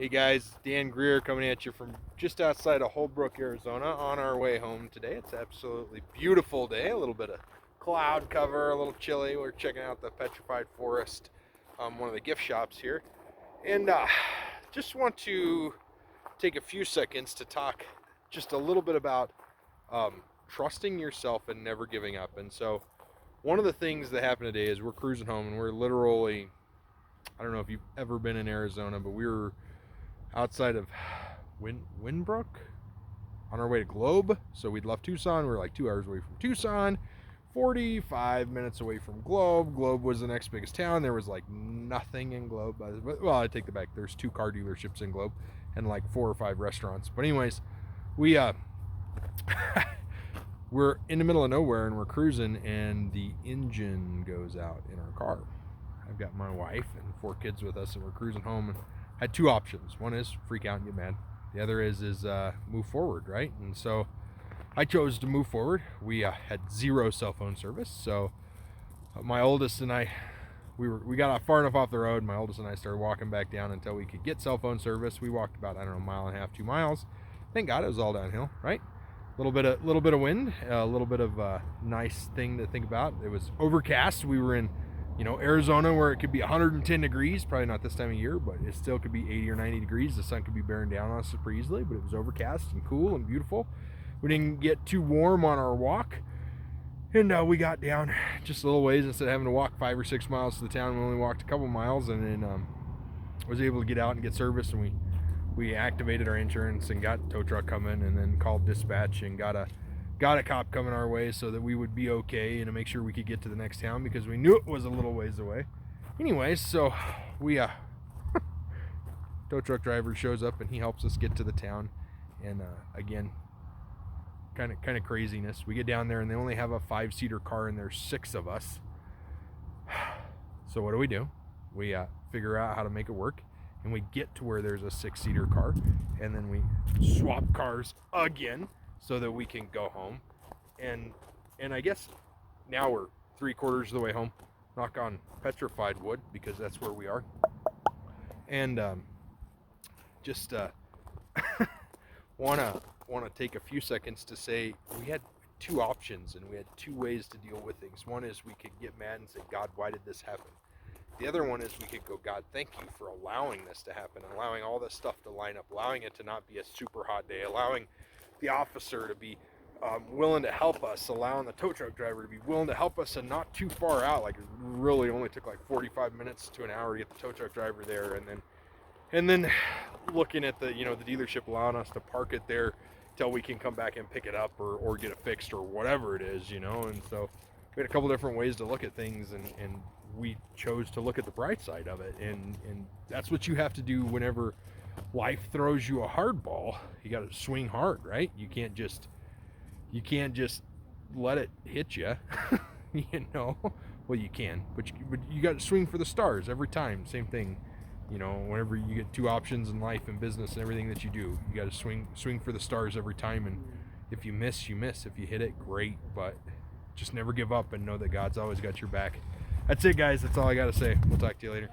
Hey guys, Dan Greer coming at you from just outside of Holbrook, Arizona on our way home today. It's absolutely beautiful day, a little bit of cloud cover, a little chilly. We're checking out the Petrified Forest, one of the gift shops here. And just want to take a few seconds to talk just a little bit about trusting yourself and never giving up. And so one of the things that happened today is we're cruising home and we're literally, I don't know if you've ever been in Arizona, but we were outside of Winbrook on our way to Globe. So we'd left Tucson. We were like 2 hours away from Tucson, 45 minutes away from Globe. Globe was the next biggest town. There was like nothing in Globe. Well, I take that back. There's 2 car dealerships in Globe and like 4 or 5 restaurants. But anyways, we we're in the middle of nowhere and we're cruising and the engine goes out in our car. I've got my wife and 4 kids with us and we're cruising home and I had 2 options. One is freak out and get mad. The other is move forward, right? And so I chose to move forward. We had 0 cell phone service. So my oldest and I, we got far enough off the road. My oldest and I started walking back down until we could get cell phone service. We walked about, I don't know, 1.5 miles, 2 miles. Thank God it was all downhill, right? A little bit of wind, a little bit of a nice thing to think about. It was overcast. We were in, Arizona, where it could be 110 degrees, probably not this time of year, but it still could be 80 or 90 degrees. The sun could be bearing down on us super easily, but it was overcast and cool and beautiful. We didn't get too warm on our walk, and we got down just a little ways. Instead of having to walk 5 or 6 miles to the town, we only walked a couple miles, and then was able to get out and get service, and we activated our insurance and got a tow truck coming, and then called dispatch and got a cop coming our way so that we would be okay and to make sure we could get to the next town because we knew it was a little ways away. Anyways, so we tow truck driver shows up and he helps us get to the town, and again, kind of craziness. We get down there and they only have a 5-seater car and there's 6 of us. So what do? We figure out how to make it work, and we get to where there's a 6-seater car, and then we swap cars again so that we can go home. And I guess now we're 3/4 of the way home. Knock on petrified wood, because that's where we are. And just wanna take a few seconds to say we had 2 options and we had 2 ways to deal with things. One is we could get mad and say, God, why did this happen? The other one is we could go, God, thank you for allowing this to happen, allowing all this stuff to line up, allowing it to not be a super hot day, allowing the officer to be willing to help us, allowing the tow truck driver to be willing to help us and not too far out. Like, it really only took like 45 minutes to an hour to get the tow truck driver there, and then looking at the the dealership allowing us to park it there till we can come back and pick it up or get it fixed or whatever it is, and so we had a couple different ways to look at things, and we chose to look at the bright side of it, and that's what you have to do whenever life throws you a hard ball. You got to swing hard, right? You can't just let it hit you. Well, you can, but you got to swing for the stars every time. Same thing, whenever you get 2 options in life and business and everything that you do, you got to swing for the stars every time. And if you miss, you miss. If you hit it, great, but just never give up and know that God's always got your back. That's it, guys. That's all I got to say. We'll talk to you later.